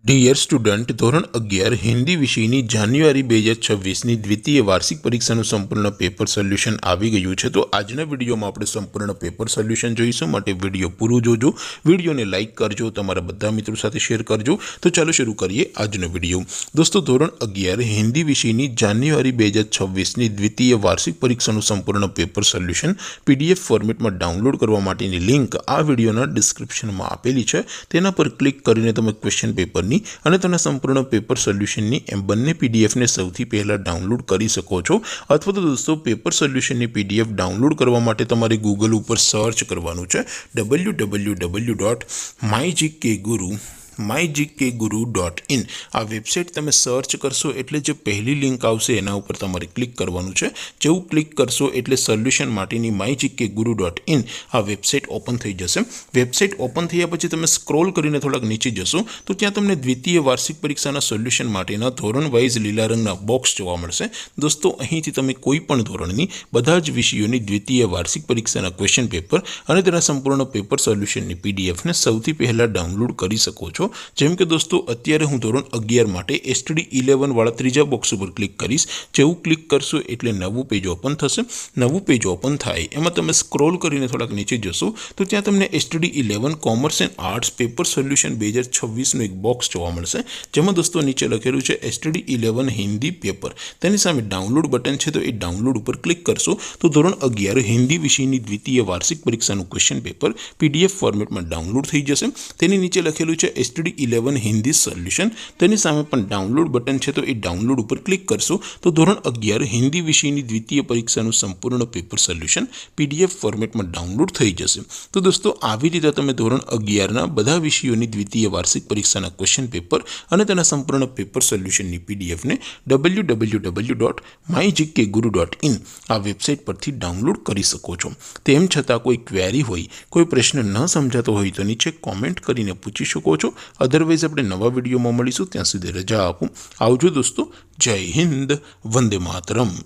Dear student, ધોરણ 11 હિન્દી વિષયની જાન્યુઆરી 2026ની દ્વિતીય વાર્ષિક પરીક્ષાનું સંપૂર્ણ પેપર સોલ્યુશન આવી ગયું છે। તો આજના વિડીયોમાં આપણે સંપૂર્ણ પેપર સોલ્યુશન જોઈશું, માટે વિડીયો પૂરું જોજો, વિડીયોને લાઇક કરજો, તમારા બધા મિત્રો સાથે શેર કરજો। તો ચાલો શરૂ કરીએ આજનો વિડીયો। દોસ્તો, ધોરણ 11 હિન્દી વિષયની જાન્યુઆરી 2026ની દ્વિતીય વાર્ષિક પરીક્ષાનું સંપૂર્ણ પેપર સોલ્યુશન PDF ફોર્મેટમાં ડાઉનલોડ કરવા માટેની લિંક આ વિડીયોના ડિસ્ક્રિપ્શનમાં આપેલી છે। તેના પર ક્લિક કરીને તમે ક્વેશ્ચન પેપરની અને તેના સંપૂર્ણ પેપર સોલ્યુશનની એમ બંને પીડીએફને સૌથી પહેલાં ડાઉનલોડ કરી શકો છો। અથવા તો દોસ્તો, પેપર સોલ્યુશનની પીડીએફ ડાઉનલોડ કરવા માટે તમારે ગૂગલ ઉપર સર્ચ કરવાનું છે www.mygkguru.in। આ વેબસાઇટ તમે સર્ચ કરશો એટલે જે પહેલી લિંક આવશે એના ઉપર તમારે ક્લિક કરવાનું છે। જેવું ક્લિક કરશો એટલે સોલ્યુશન માટેની mygkguru.in આ વેબસાઇટ ઓપન થઈ જશે। વેબસાઇટ ઓપન થયા પછી તમે સ્ક્રોલ કરીને થોડાક નીચે જશો તો ત્યાં તમને દ્વિતીય વાર્ષિક પરીક્ષાના સોલ્યુશન માટેના ધોરણ વાઇઝ લીલા રંગના બોક્સ જોવા મળશે। દોસ્તો, અહીંથી તમે કોઈ પણ ધોરણની બધા જ વિષયોની દ્વિતીય વાર્ષિક પરીક્ષાના ક્વેશ્ચન પેપર અને તેના સંપૂર્ણ પેપર સોલ્યુશનની પીડીએફને સૌથી પહેલાં ડાઉનલોડ કરી શકો છો। જેમ કે દોસ્તો, અત્યારે હું ધોરણ 11 માટે STD 11 વાળા ત્રીજા બોક્સ ઉપર ક્લિક કરીશ। જેવું ક્લિક કરશો એટલે નવું પેજ ઓપન થશે। નવું પેજ ઓપન થાય એમાં તમે સ્ક્રોલ કરીને થોડાક નીચે જશો તો ત્યાં તમને STD 11 commerce and arts paper solution 2026નું એક બોક્સ જોવા મળશે, જેમાં દોસ્તો નીચે લખેલું છે STD 11 હિન્દી પેપર। તેની સામે ડાઉનલોડ બટન છે, તો એ ડાઉનલોડ ઉપર ક્લિક કરશો તો ધોરણ 11 હિન્દી વિષયની દ્વિતીય વાર્ષિક પરીક્ષાનું ક્વેશ્ચન પેપર PDF ફોર્મેટમાં ડાઉનલોડ થઈ જશે। તેની નીચે લખેલું છે STD 11 હિન્દી સોલ્યુશન, તેની સામે પણ ડાઉનલોડ બટન છે, તો એ ડાઉનલોડ ઉપર ક્લિક કરશો તો ધોરણ 11 હિન્દી વિષયની દ્વિતીય પરીક્ષાનું સંપૂર્ણ પેપર સોલ્યુશન PDF ફોર્મેટમાં ડાઉનલોડ થઈ જશે। તો દોસ્તો, આવી રીતે તમે ધોરણ 11ના બધા વિષયોની દ્વિતીય વાર્ષિક પરીક્ષાના ક્વેશ્ચન પેપર અને તેના સંપૂર્ણ પેપર સોલ્યુશનની પીડીએફને www.mygkguru.in આ વેબસાઇટ પરથી ડાઉનલોડ કરી શકો છો। તેમ છતાં કોઈ ક્વેરી હોય, કોઈ પ્રશ્ન ન સમજાતો હોય તો નીચે કોમેન્ટ કરીને પૂછી શકો છો। અધરવાઇઝ આપણે નવા વિડીયોમાં મળીશું, ત્યાં સુધી રજા આપો। આવજો દોસ્તો, જય હિન્દ, વંદે માતરમ।